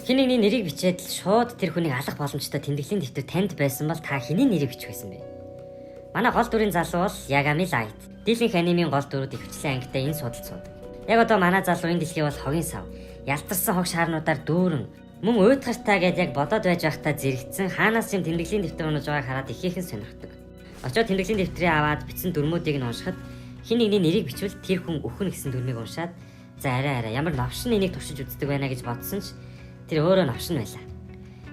Хэн нэгний нэрийг бичээд шууд тэр хүнийг алах боломжтой тэмдэглэлийн дэвтэр танд байсан бол та хэний нэрийг бичих байсан бэ? Манай гол дүрийн залуу бол Ягами Лайт. Дийлэнх анимын гол дүрүүд ихэвчлэн ангитай энэ судалт суудаг. Яг одоо манай залуу энэ дэлхий бол хогийн сав. Ялтарсан хог шаарнуудаар дүүрэн мөн уйтгартай гэдээ яг бодоод байж байхдаа зэрэгцэн хаанаас юм тэмдэглэлийн дэвтэр унаж байгааг хараад ихээхэн сонирхдог. Очоод тэмдэглэлийн дэвтрээ аваад бичсэн дүрмүүдийг нь уншихад хэн нэгний нэрийг бичвэл тэр хүн өхөн гэсэн дүрмийг уншаад за арай ямар новшин энийг туршиж үздэг байна гэж бодсон ч тэр өөрөө новшин байлаа.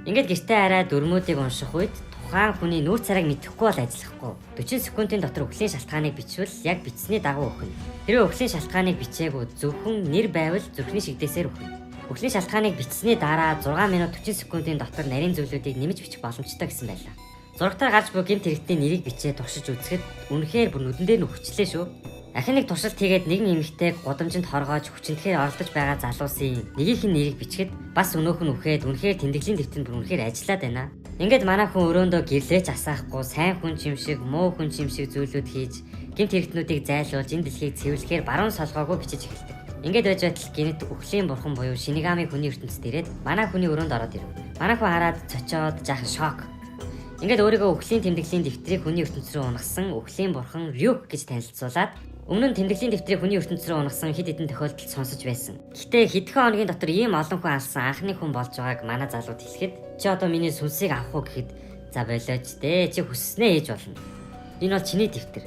Ингээд гэртээ арай дүрмүүдийг унших үед тухайн хүний нүүр царайг мэдэхгүй бол ажиллахгүй. 40 секундын дотор өхлийн шалтгааныг бичвэл яг бичсний дагуу өхнө. Хэрвээ өхлийн шалтгааныг бичээгүй зөвхөн нэр байвал зүрхний шигдээсээр өхнө. Өхлийн шалтгааныг бичсний дараа 6 минут 40 секундын дотор нарийн зөвлөдүүдийг нэмж бичих боломжтой гэсэн байлаа. Зурагтаар гарч буй гэмт хэрэгтний нэрийг бичээ туршиж үзэхэд үнэхээр бүр нүдэн дээр нь хүчлээ шүү. Ахин нэг туршилт хийгээд нэгэн эмэгтэйг гудамжинд хоргоож хүчинтэхээр оролдож байгаа залуусын нэгийнх нь нэрийг бичгээд бас өнөөх нь үхээд үнэхээр тэмдэглэлийн дэвтэр бүр үнэхээр ажиллаад байна. Ингээд манай хүн өрөөндөө гэрлээч асаахгүй сайн хүн юм шиг муу хүн юм шиг зүйлүүд хийж гэмт хэрэгтнүүдийг зайлуулж энэ дэлхийг цэвэрлэхээр баруун солгоогүй бичиж эхэлдэг. Ингээд байж байтал гинэт өхлийн бурхан буюу Шинигами хүний ертөнцид ирээд манай хүний өрөөнд ороод ирэв. Манай хүн хараад цочоод жаахан шок. Ингээд өөрийгөө өхлийн тэмдэглэлийн дэвтрийг хүний ертөнц рүү унгасан өхлийн бурхан Рюк гэж танилцуулаад өмнө нь тэмдэглэлийн дэвтрийг хүний ертөнц рүү унгасан хэд хэдэн тохиолдолд сонсож байсан. Гэхдээ хэдхэн хоногийн дотор ийм олон хүн алсан анхны хүн болж байгааг манай залууд хэлэхэд чи одоо миний сүнсийг авах уу гэхэд за болооч дээ чи хүсснээ ээж болно. Энэ бол чиний дэвтэр.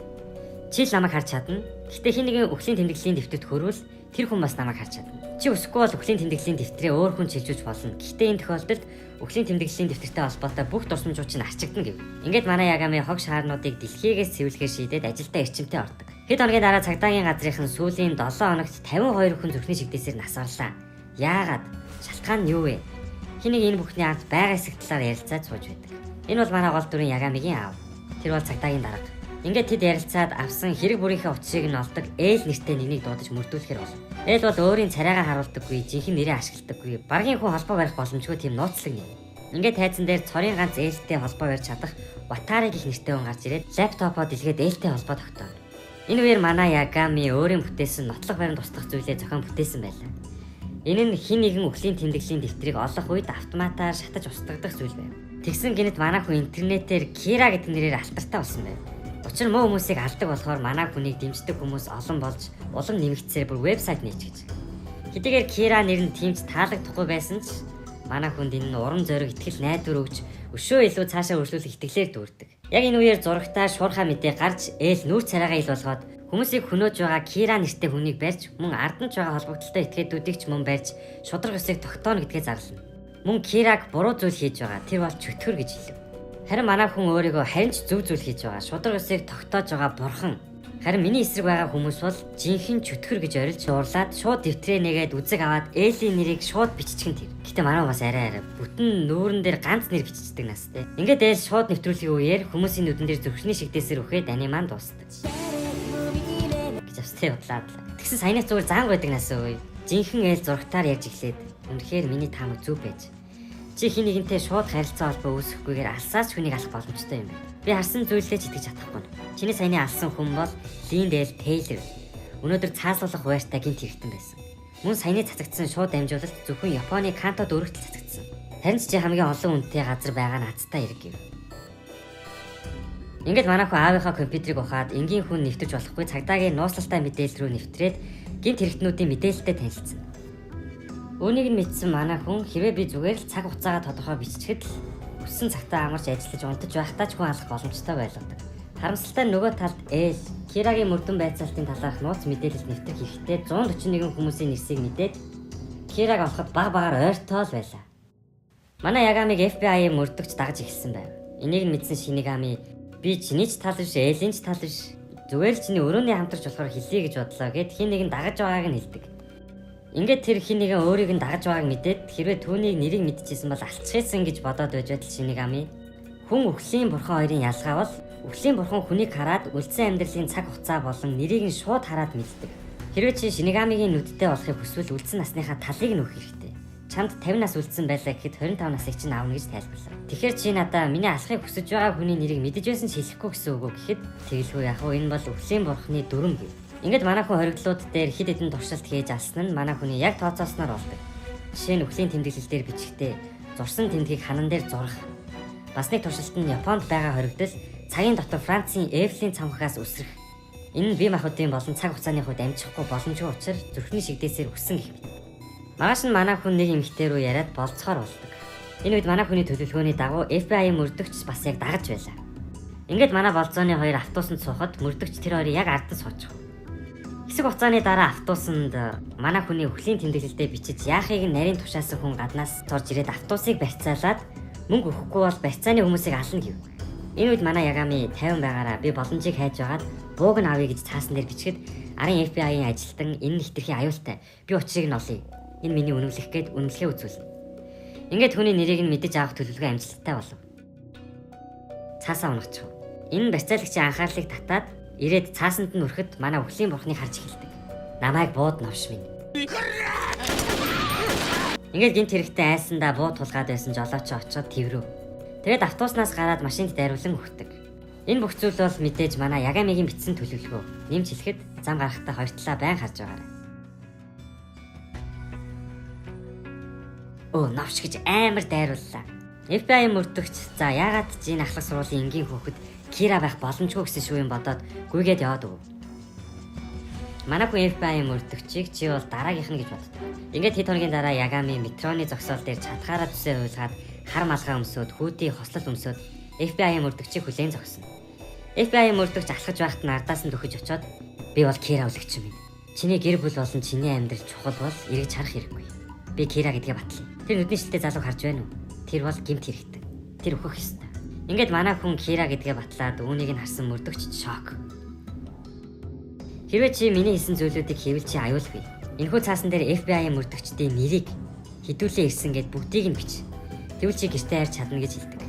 Чи л намайг харж чадна. Гэхдээ хин нэгэн өхлийн тэмдэглэлийн дэвтэрт хөрвөл тэр хүн бас намайг харж чадна. Чи өсөхгүй бол өхлийн тэмдэглэлийн дэвтрээ өөр хүн чилжүүлж болно. Гэхдээ энэ тохиолдолд өхлийн тэмдэглэлийн дэвтэртэй холбоотой бүх дурсамжууд чинь арчигдана гэв. Ингээд манай Ягами хог шаарнуудыг дэлхийгээс цэвэрлэхээр шийдээд ажилдаа эрчимтэй ордог. Хэд хоногийн дараа цагдаагийн газрынхан сүүлийн 7 хоногт 52 хүн зүрхний шигдээсээр насварлаа. Яагаад? Шалтгаан нь юу вэ? Хэнийг энэ бүхний ард байга эсэх талаар ярилцаад сууж байдаг. Энэ бол манай гол дүрийн Ягамигийн аав. Тэр бол цагдаагийн дарга. Ингээд тэд ярилцаад авсан хэрэг бүрийнхээ утсыг нь олдог Эл нэртэй нэгнийг дуудаж мөрдүүлэхээр болно. Эл бол өөрийн царайгаа харуулдаггүй, жинхэнэ нэрээ ашигладаггүй, баргийн хүн холбоо барих боломжгүй тийм нууцлаг нэг. Ингээд тайзан дээр цорын ганц Ээлтэй холбоо барьж чадах Ватари гэх нэртэй хүн гарч ирээд лаптопоо дэлгээд Ээлтэй холбоо тогтооно. Энэ үеэр манай Ягами өөрийн бүтээсэн нотлох барин туслах зүйлээ зохион бүтээсэн байлаа. Энэ нь хин нэгэн өхлийн тэмдэглэлийн дэвтрийг олох үед автоматар шатаж устгагдах зүйл байв. Тэгсэн гинэт манай хүн интернетээр Кира гэдэг нэрээр алтартай болсон байв. Учир муу хүмүүсийг алдаг болохоор манай хүнийг дэмждэг хүмүүс олон болж улам нэмэгдсээр бүр вебсайт нээчихэж. Хэдийгээр Кира нэр нь тэмч таалагдахгүй байсан ч манай хүнд энэ нь урам зориг итгэл найдвар өгч өшөө илүү цаашаа өршлүүлэх итгэлээр дүүрдэг. Яг энэ үеэр зурагтаа шуурхай мэдээ гарч Эл нүүр царайгаа ил болгоод хүмүүсийг хөнөөж байгаа Кира нэртэй хүнийг барьж мөн арданч байгаа холбогдолтой этгээдүүдийг ч мөн барьж шудраг ёсыг тогтооно гэдгээ зарлана. Мөн Кираг буруу зүйл хийж байгаа. Тэр бол чөтгөр гэж хэлв. Харин манай хүн өөрийгөө харин ч зөв зүйл хийж байгаа. Шудраг ёсыг тогтоож байгаа бурхан. Харин миний эсрэг байгаа хүмүүс бол жинхэнэ чөтгөр гэж орилж уурлаад шууд дэвтрээ нэгээд үзэг аваад Элийн нэрийг шууд биччихэн тэр. Гэтэ манай бас арай бүтэн нүүрэн дээр ганц нэр биччихдэг нас те. Ингээд Эл шууд нэвтрүүлгийн үеэр хүмүүсийн нүдэн дээр зүрхний шигдээсээр өхөөд аниман дуусдаг. Гэж австай бодлаад. Тэгсэн саянаас зүгээр заанг байдаг нас өө. Жинхэнэ Эл зурагтаар ярьж эхлээд үнэхээр миний таамаг зөв байж. Чи хин нэгэнтэй шууд харилцаа холбоо үүсэхгүйгээр алсаас хүнийг алах боломжтой юм байна. Би харсан зүйлээ ч итгэж чадахгүй. Чиний саяны алсан хүн бол Линдэл Тейлор. Өнөөдөр цааслуулах байртай гинт хэрэгтэн байсан. Мөн саяны цацагдсан шууд дамжуулалт зөвхөн Японы Кантод өргөтөл цацагдсан. Харин ч хамгийн олон үнэтэй газар байгаа нь азтай хэрэг гэв. Ингээд манай хүн аавынхаа компьютерийг ухаад энгийн хүн нэвтэрч болохгүй цагдаагийн нууцлалтай мэдээлэл рүү нэвтрээд гинт хэрэгтнүүдийн мэдээлэлтэй танилцсан. Үүнийг нь мэдсэн манай хүн хэрвээ би зүгээр л цаг хугацаагаа тодорхой биччихэд л өссөн цагтаа амарч ажиллаж унтаж байхдаа ч хүн алах боломжтой байлгадаг. Харамсалтай нөгөө талд Эл Кирагийн мөрдөн байцаалтын талаарх нууц мэдээлэл нэвтрэх хэрэгтэй 141 хүмүүсийн нэрсийг мэдээд Кираг олоход багаар ойртоо л байлаа. Манай Ягамиг FBI-ийн мөрдөгч дагж эхэлсэн байв. Энийг нь мэдсэн Шинигами би чиний ч тал биш Элийн ч тал биш зүгээр л чиний өрөөний хамтарч болохоор хэлье гэж бодлоо гэд хин нэгэн дагаж байгааг нь хэлдэг. Ингээд тэр хин нэгэн өөрийг нь дагаж байгааг мэдээд хэрвээ түүнийг нэрийг мэдчихсэн бол алцчихсан гэж бодоод байж байтал Шинигами хүн өхлийн бурхан хоёрын ялгаа бол өхлийн бурхан хүнийг хараад үлдсэн амьдралын цаг хугацаа болон нэрийг нь шууд хараад мэддэг. Хэрвээ чи Шинигамигийн нүдтэй болохыг хүсвэл үлдсэн насныхаа талыг нь өөх хэрэгтэй. Чамд 50 нас үлдсэн байлаа гэхэд 25 насыг чинь аавна гэж тайлбарлав. Тэгэхээр чи надаа миний алахыг хүсэж байгаа хүний нэрийг мэдэж байсан ч хэлэхгүй гэсэн үг үү гэхэд тэгэлгүй яг уу энэ бол өхлийн бурханы дүрм гэв. Ингээд манай хүн хоригдлууд дээр хэд хэдэн туршилт хийж алсан нь манай хүний яг тооцоосноор болдог. Жишээ нь үхлийн тэмдэглэл дээр бичгтээ зурсан тэмдгийг ханан дээр зурах. Бас нэг туршилт нь Японд байгаа хоригдол цагийн дотор Францын Эйфелийн цамхагаас үсрэх. Энэ нь бие махбодын болон цаг хугацааны хувьд амжихгүй боломжгүй учраа зүрхний шигдээсээр үссэн гэх мэт. Маргааш нь манай хүн нэг эмэгтэй рүү яриад болцохоор болдог. Энэ үед манай хүний төлөвлөгөөний дагуу FBI мөрдөгч бас яг дагаж байлаа. Ингээд манай болзооны хоёр автобусанд суухад мөрдөгч тэр хоёрыг яг ардд суучих. Хэсэг хугацааны дараа автобусанд манай хүний үхлийн тэмдэглэлдээ бичиж яахыг нарийн тушаасан хүн гаднаас цорж ирээд автобусыг барьцаалаад мөнгө өгөхгүй бол барьцааны хүмүүсийг ална гэв. Энэ үед манай Ягами 50 байгаараа би боломжийг хайж байгаад бууг нь авъя гэж цаасан дээр бичгээд арын FBI-ийн ажилтан энэ хитрхи аюултай. Би учрыг нь олъё. Энэ миний үнэмлэх гээд үнэмлэхээ үзүүлнэ. Ингээд хүний нэрийг нь мэдэж авах төлөвлөгөө амжилттай болов. Цаасаа унагчих. Энэ барьцаалагчийн анхаарлыг татаад ирээд цаасанд нь өрхөд манай үхлийн бурхныг харж эхэлдэг. Намайг бууд новш минь. Ингээд гинт хэрэгтэй айсандаа бууд тулгаад байсан жолооч очоод тэрвэв. Тэгээд автобуснаас гараад машинд дайруулан өгдөг. Энэ бүх зүйл бол мэдээж манай Ягамигийн бичсэн төлөвлөгөө. Нэмж хэлэхэд зам гарахтаа хоёр талаа байн харж байгаарай. Оо, новш гэж амар дайрууллаа. FBI мөрдөгч за яагаад жин ахлах сургуулийн энгийн хүүхэд Кира байх боломжгүй гэсэн шүү юм бодоод гүйгээд яваад өг. Манай хүн FBI мөрдөгчийг чи бол дараагийнх нь гэж боддог. Ингээд хэд хоногийн дараа Ягами метроны зогсоол дээр чатгаараа зүсээ хуйлгаад хар малгай өмсөд хүүдийн хослол өмсөд FBI мөрдөгчийг хүлээн зогсно. FBI мөрдөгч алхаж байхад нь ардаас нь дөхөж очоод би бол Кира үлэгч юм. Чиний гэр бүл болон чиний амьдрал чухал бол эргэж харах хэрэггүй. Би Кира гэдгээ батлая. Тэр нүдний шилтэй залуу харж байна уу? Тэр бол гэмт хэрэгтэй. Тэр өөхөх ёстой. Ингээд манай хүн Кира гэдгээ батлаад үүнийг нь харсан мөрдөгч шок. Хэрвээ чи миний хийсэн зүйлүүдийг хийвэл чи аюулгүй. Энэхүү цаасан дээр FBI мөрдөгчдийн нэрийг хідүүлээ ирсэн гэд бүгдийг нь бич. Тэгвэл чи гэртээ хайр чадна гэж хэлдэг.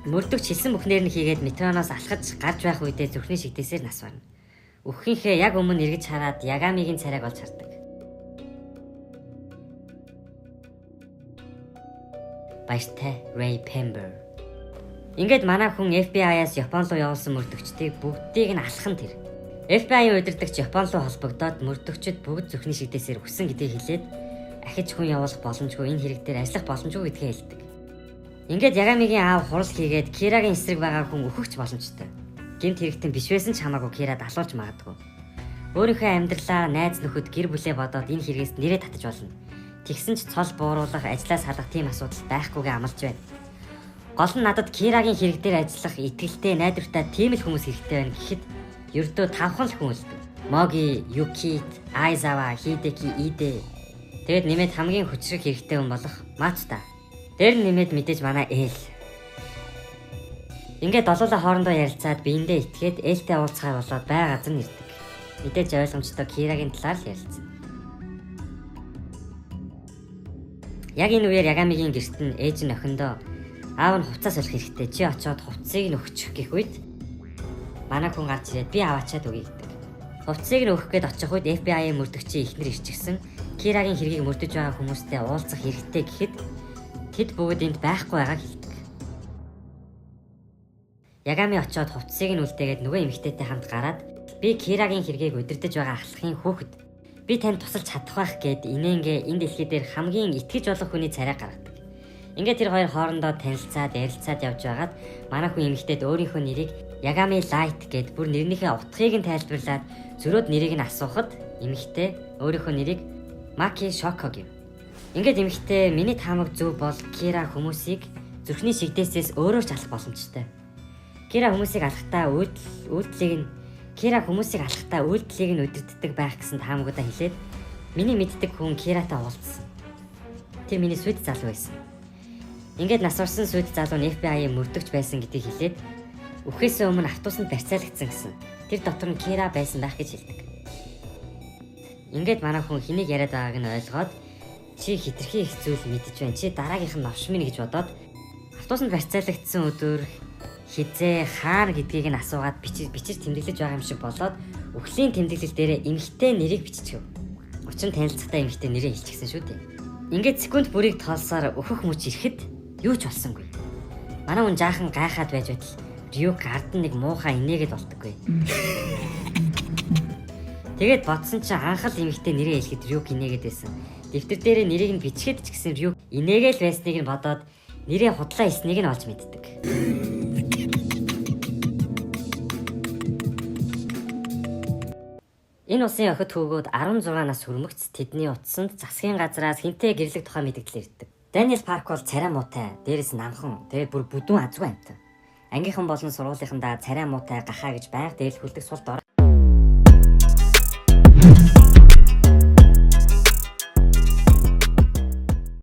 Мөрдөгч хэлсэн бүхнээр нь хийгээд метроноос алхаж гарч байх үедээ зүрхний шигдээсээр нас барна. Өөхийнхээ яг өмнө эргэж хараад Ягамигийн царайг олж хардаг. Баяртай Ray Pember. Ингээд манай хүн FBI-аас Япон руу явуулсан мөрдөгчдийг бүгдийг нь алхан тэр. FBI-ийн удирдагч Япон руу холбогдоод мөрдөгчд бүгд зүрхний шигдээсээр өссөн гэдгийг хэлээд ахиж хүн явуулах боломжгүй энэ хэрэг дээр ажиллах боломжгүй гэдгээ хэлдэг. Ингээд Ягамигийн аав хурал хийгээд Кирагийн эсрэг байгаа хүн өөхөгч боломжтой. Гэмт хэрэгтэн биш байсан ч хамаагүй Кира далуулж магадгүй. Өөрийнхөө амьдралаа найз нөхөд гэр бүлээ бодоод энэ хэрэгээс нэрээ татаж болно. Тэгсэн ч цол бууруулах, ажлаа салах тийм асуудал байхгүйгээ амлаж байна. Гол нь надад Кирагийн хэрэг дээр ажиллах итгэлтэй найдвартай тийм л хүмүүс хэрэгтэй байна гэхэд ердөө 5 л хүн үлдв. Моги, Юкит, Айзава, Хидэки, Иде. Тэгэд нэмээд хамгийн хүчрэг хэрэгтэй хүн болох Мацта. Дээр нь нэмээд мэдээж манай Эл. Ингээд долоолаа хоорондоо ярилцаад биендээ итгээд Элтэй уулзахаар болоод бай газар нь ирдэг. Мэдээж ойлгомжтой Кирагийн талаар л ярилцсан. Яг энэ үеэр Ягамигийн гэрт нь ээж нь охиндоо аав нь хувцас солих хэрэгтэй. Чи очоод хувцсыг нь өгчих гэх үед манай хүн гарч ирээд би аваачаад өгье гэдэг. Хувцсыг нь өгөх гээд очих үед FBI-ийн мөрдөгчийн эхнэр ирчихсэн. Кирагийн хэргийг мөрдөж байгаа хүмүүстэй уулзах хэрэгтэй гэхэд тэд бүгд энд байхгүй байгааг хэлдэг. Ягами очоод хувцсыг нь үлдээгээд нөгөө эмэгтэйтэй хамт гараад би Кирагийн хэргийг удирдах байгаа ахлахын хүүхэд. Би танд тусалж чадах байх гэд инээнгээ энэ дэлхий дээр хамгийн итгэж болох хүний царай гаргадаг. Ингээд тэр хоёр хоорондоо танилцаад ярилцаад явж байгаад манай хүн эмэгтэйд өөрийнхөө нэрийг Ягами Light гэд бүр нэрнийхээ утгыг нь тайлбарлаад зөрөөд нэрийг нь асуухад эмэгтэй өөрийнхөө нэрийг Maki Shoko гэв. Ингээд эмэгтэй миний таамаг зөв бол Кира хүмүүсийг зүрхний шигдээсээс өөрөө ч алах боломжтой. Кира хүмүүсийг алахдаа үйлдэлийг нь удирддаг байх гэсэн таамагудаа хэлээд миний мэддэг хүн Киратай уулзсан. Тэр миний сүд залуу байсан. Ингээд нас орсон сүд залуу нь FBI-ийн мөрдөгч байсан гэдгийг хэлээд үхээсээ өмнө автобусанд барьцаалагдсан гэсэн. Тэр дотор нь Кира байсан байх гэж хэлдэг. Ингээд манай хүн хэнийг яриад байгааг нь ойлгоод чи хитрхи их зүйл мэдэж байна. Чи дараагийнх нь новш минь гэж бодоод автобусанд барьцаалагдсан өдөр хизээ хаана гэдгийг нь асуугаад бичиж тэмдэглэж байгаа юм шиг болоод үхлийн тэмдэглэл дээрээ эмэгтэй нэрийг биччихв. Учир нь танилцахтаа эмэгтэй нэрээ хэлчихсэн шүү дээ. Ингээд секунд бүрийг тоолсоор өөхөх мөч ирэхэд юу ч болсонгүй. Манай хүн жаахан гайхаад байж байтал Рюк ард нэг муухай инээгээд болтоггүй. Тэгээд бодсон чинь анх л эмэгтэй нэрээ хэлэхэд Рюк инээгээд байсан. Дэвтэр дээр нэрийг нь бичгээд ч гэсэн Рюк инээгээл байсныг нь бодоод нэрээ худлаа эснийг нь олж мэддэг. Энэ улсын охид хүүгүүд 16 нас хүрмэгц тэдний утсанд засгийн газраас хинтээ гэрлэх тухай мэдээлэл ирдэг. Даниэл Парк бол царай муутай, дээрээс намхан, тэгээд бүр бүдүүн азгүй амт. Ангийнхан болон сургуулийнхандаа царай муутай гахаа гэж байнга дээлхүүлдэг сул дор.